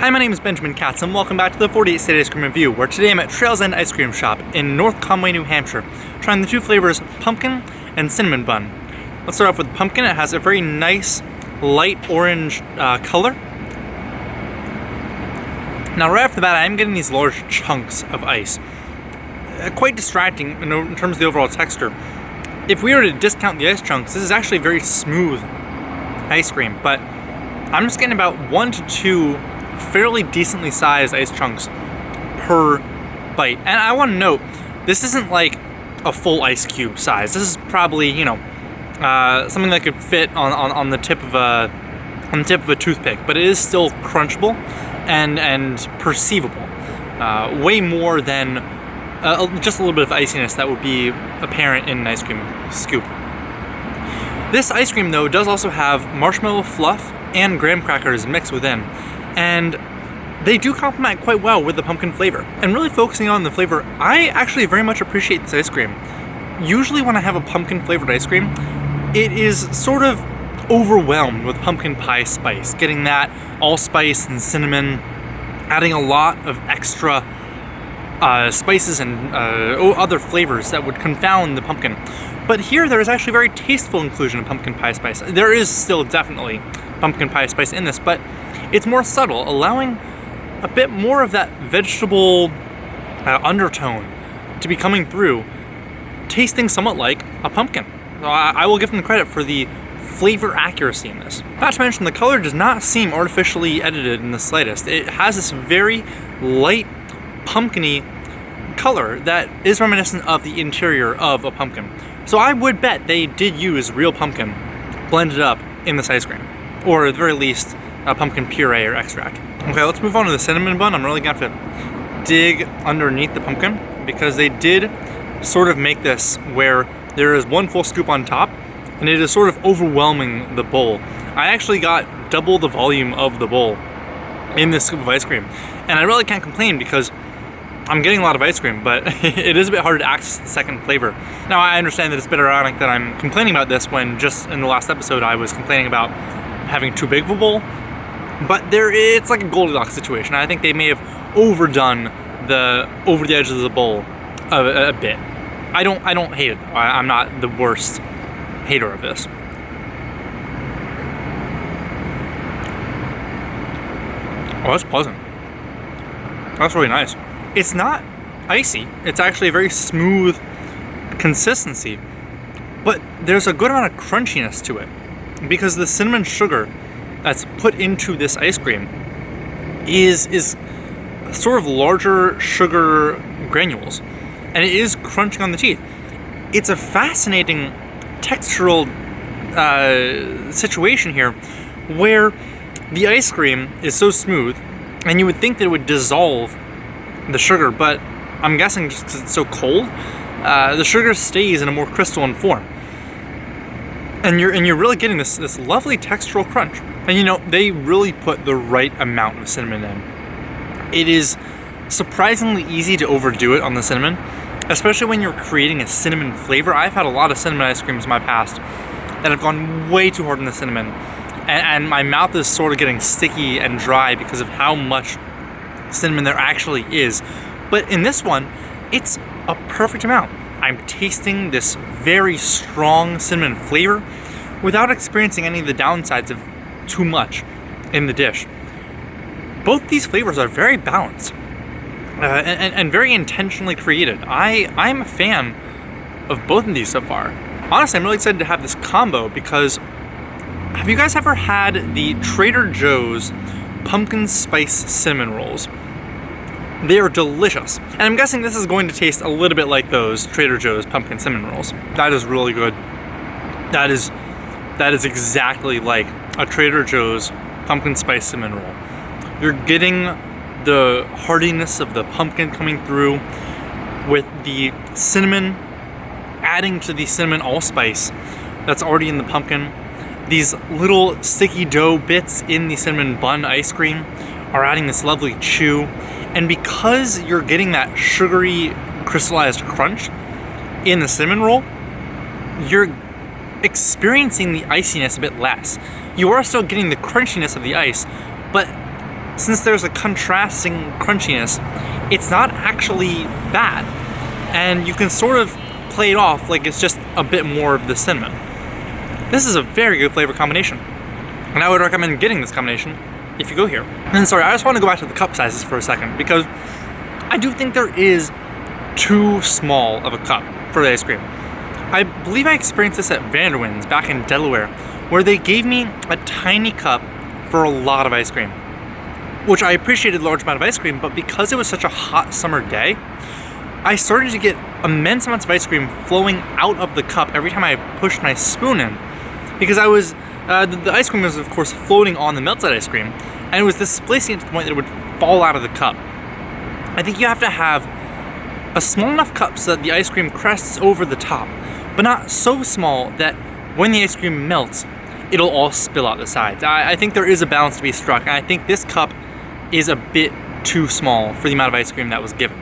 Hi, my name is Benjamin Katz and welcome back to the 48 State Ice Cream Review, where today I'm at Trails End Ice Cream Shop in North Conway, New Hampshire, trying the two flavors pumpkin and cinnamon bun. Let's start off with pumpkin. It has a very nice light orange color. Now right off the bat, I am getting these large chunks of ice. Quite distracting in terms of the overall texture. If we were to discount the ice chunks, this is actually very smooth ice cream, but I'm just getting about 1 to 2 fairly decently sized ice chunks per bite. And I want to note, this isn't like a full ice cube size. This is probably, you know, something that could fit on the tip of a toothpick, but it is still crunchable and perceivable. Way more than just a little bit of iciness that would be apparent in an ice cream scoop. This ice cream, though, does also have marshmallow fluff and graham crackers mixed within, and they do complement quite well with the pumpkin flavor. And really focusing on the flavor, I actually very much appreciate this ice cream. Usually when I have a pumpkin flavored ice cream, it is sort of overwhelmed with pumpkin pie spice, getting that allspice and cinnamon, adding a lot of extra spices and other flavors that would confound the pumpkin. But here there is actually a very tasteful inclusion of pumpkin pie spice. There is still definitely pumpkin pie spice in this, but it's more subtle, allowing a bit more of that vegetable undertone to be coming through, tasting somewhat like a pumpkin. So I will give them credit for the flavor accuracy in this. Not to mention, the color does not seem artificially edited in the slightest. It has this very light pumpkin-y color that is reminiscent of the interior of a pumpkin. So I would bet they did use real pumpkin blended up in this ice cream, or at the very least a pumpkin puree or extract. Okay, let's move on to the cinnamon bun. I'm really gonna have to dig underneath the pumpkin because they did sort of make this where there is one full scoop on top and it is sort of overwhelming the bowl. I actually got double the volume of the bowl in this scoop of ice cream, and I really can't complain because I'm getting a lot of ice cream, but it is a bit harder to access the second flavor. Now, I understand that it's a bit ironic that I'm complaining about this when just in the last episode I was complaining about having too big of a bowl, but it's like a Goldilocks situation. I think they may have overdone over the edge of the bowl a bit. I don't hate it though. I'm not the worst hater of this. Oh, that's pleasant. That's really nice. It's not icy. It's actually a very smooth consistency, but there's a good amount of crunchiness to it because the cinnamon sugar that's put into this ice cream is sort of larger sugar granules, and it is crunching on the teeth. It's a fascinating textural situation here where the ice cream is so smooth and you would think that it would dissolve the sugar, but I'm guessing just because it's so cold, the sugar stays in a more crystalline form, and you're really getting this lovely textural crunch. And you know, they really put the right amount of cinnamon in. It is surprisingly easy to overdo it on the cinnamon, especially when you're creating a cinnamon flavor. I've had a lot of cinnamon ice creams in my past that have gone way too hard on the cinnamon, and my mouth is sort of getting sticky and dry because of how much cinnamon there actually is. But in this one, it's a perfect amount. I'm tasting this very strong cinnamon flavor without experiencing any of the downsides of too much in the dish. Both these flavors are very balanced and very intentionally created. I'm a fan of both of these so far. Honestly, I'm really excited to have this combo because have you guys ever had the Trader Joe's pumpkin spice cinnamon rolls? They are delicious. And I'm guessing this is going to taste a little bit like those Trader Joe's pumpkin cinnamon rolls. That is really good. That is exactly like a Trader Joe's pumpkin spice cinnamon roll. You're getting the heartiness of the pumpkin coming through with the cinnamon adding to the cinnamon allspice that's already in the pumpkin. These little sticky dough bits in the cinnamon bun ice cream are adding this lovely chew. And because you're getting that sugary crystallized crunch in the cinnamon roll, you're experiencing the iciness a bit less. You are still getting the crunchiness of the ice, but since there's a contrasting crunchiness, it's not actually bad. And you can sort of play it off like it's just a bit more of the cinnamon. This is a very good flavor combination. And I would recommend getting this combination if you go here. And sorry, I just want to go back to the cup sizes for a second, because I do think there is too small of a cup for the ice cream. I believe I experienced this at Vanderwin's back in Delaware, where they gave me a tiny cup for a lot of ice cream, which I appreciated a large amount of ice cream, but because it was such a hot summer day, I started to get immense amounts of ice cream flowing out of the cup every time I pushed my spoon in, because I was, the ice cream was of course floating on the melted ice cream, and it was displacing it to the point that it would fall out of the cup. I think you have to have a small enough cup so that the ice cream crests over the top, but not so small that when the ice cream melts, it'll all spill out the sides. I think there is a balance to be struck, and I think this cup is a bit too small for the amount of ice cream that was given.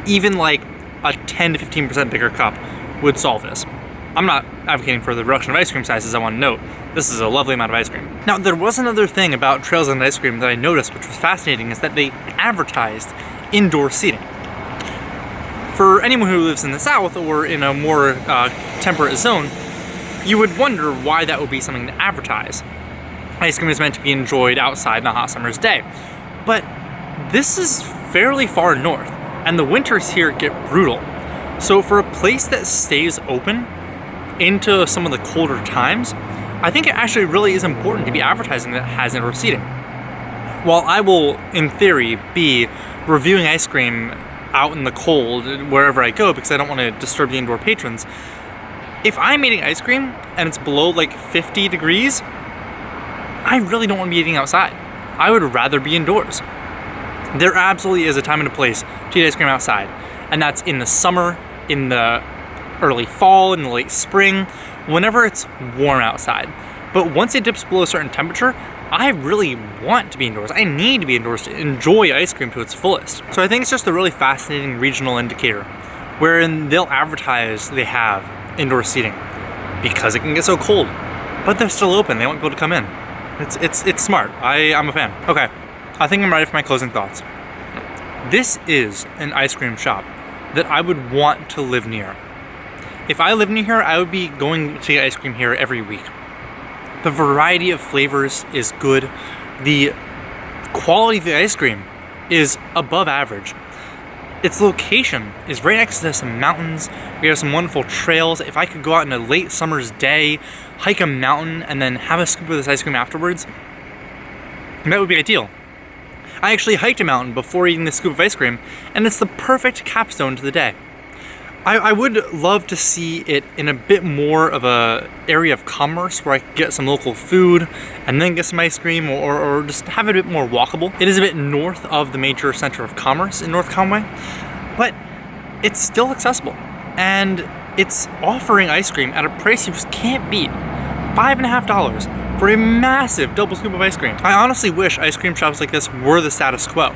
Even like a 10 to 15% bigger cup would solve this. I'm not advocating for the reduction of ice cream sizes, I want to note. This is a lovely amount of ice cream. Now, there was another thing about Trails and Ice Cream that I noticed, which was fascinating, is that they advertised indoor seating. For anyone who lives in the South or in a more temperate zone, you would wonder why that would be something to advertise. Ice cream is meant to be enjoyed outside on a hot summer's day. But this is fairly far north, and the winters here get brutal. So for a place that stays open into some of the colder times, I think it actually really is important to be advertising that it has indoor seating. While I will, in theory, be reviewing ice cream out in the cold wherever I go because I don't want to disturb the indoor patrons, if I'm eating ice cream and it's below like 50 degrees, I really don't want to be eating outside. I would rather be indoors. There absolutely is a time and a place to eat ice cream outside, and that's in the summer, in the early fall, in the late spring, whenever it's warm outside. But once it dips below a certain temperature, I really want to be indoors. I need to be indoors to enjoy ice cream to its fullest. So I think it's just a really fascinating regional indicator, wherein they'll advertise they have indoor seating because it can get so cold, but they're still open. They want people to come in. It's smart. I'm a fan. Okay, I think I'm ready for my closing thoughts. This is an ice cream shop that I would want to live near. If I lived near here, I would be going to get ice cream here every week. The variety of flavors is good. The quality of the ice cream is above average. Its location is right next to some mountains. We have some wonderful trails. If I could go out in a late summer's day, hike a mountain, and then have a scoop of this ice cream afterwards, that would be ideal. I actually hiked a mountain before eating this scoop of ice cream, and it's the perfect capstone to the day. I would love to see it in a bit more of a area of commerce where I could get some local food and then get some ice cream, or just have it a bit more walkable. It is a bit north of the major center of commerce in North Conway, but it's still accessible. And it's offering ice cream at a price you just can't beat. $5.50 for a massive double scoop of ice cream. I honestly wish ice cream shops like this were the status quo,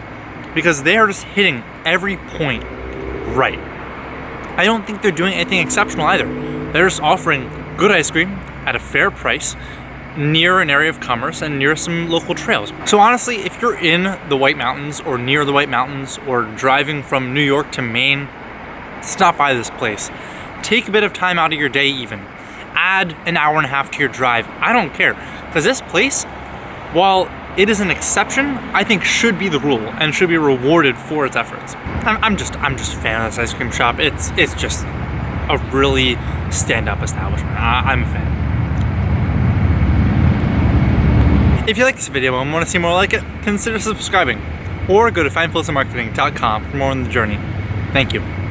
because they are just hitting every point right. I don't think they're doing anything exceptional either. They're just offering good ice cream at a fair price near an area of commerce and near some local trails. So honestly, if you're in the White Mountains or near the White Mountains or driving from New York to Maine, stop by this place. Take a bit of time out of your day even. Add an hour and a half to your drive. I don't care, because this place, while it is an exception, I think should be the rule and should be rewarded for its efforts. I'm just a fan of this ice cream shop. It's just a really stand-up establishment. I'm a fan. If you like this video and want to see more like it, consider subscribing, or go to findfulsonmarketing.com for more on the journey. Thank you.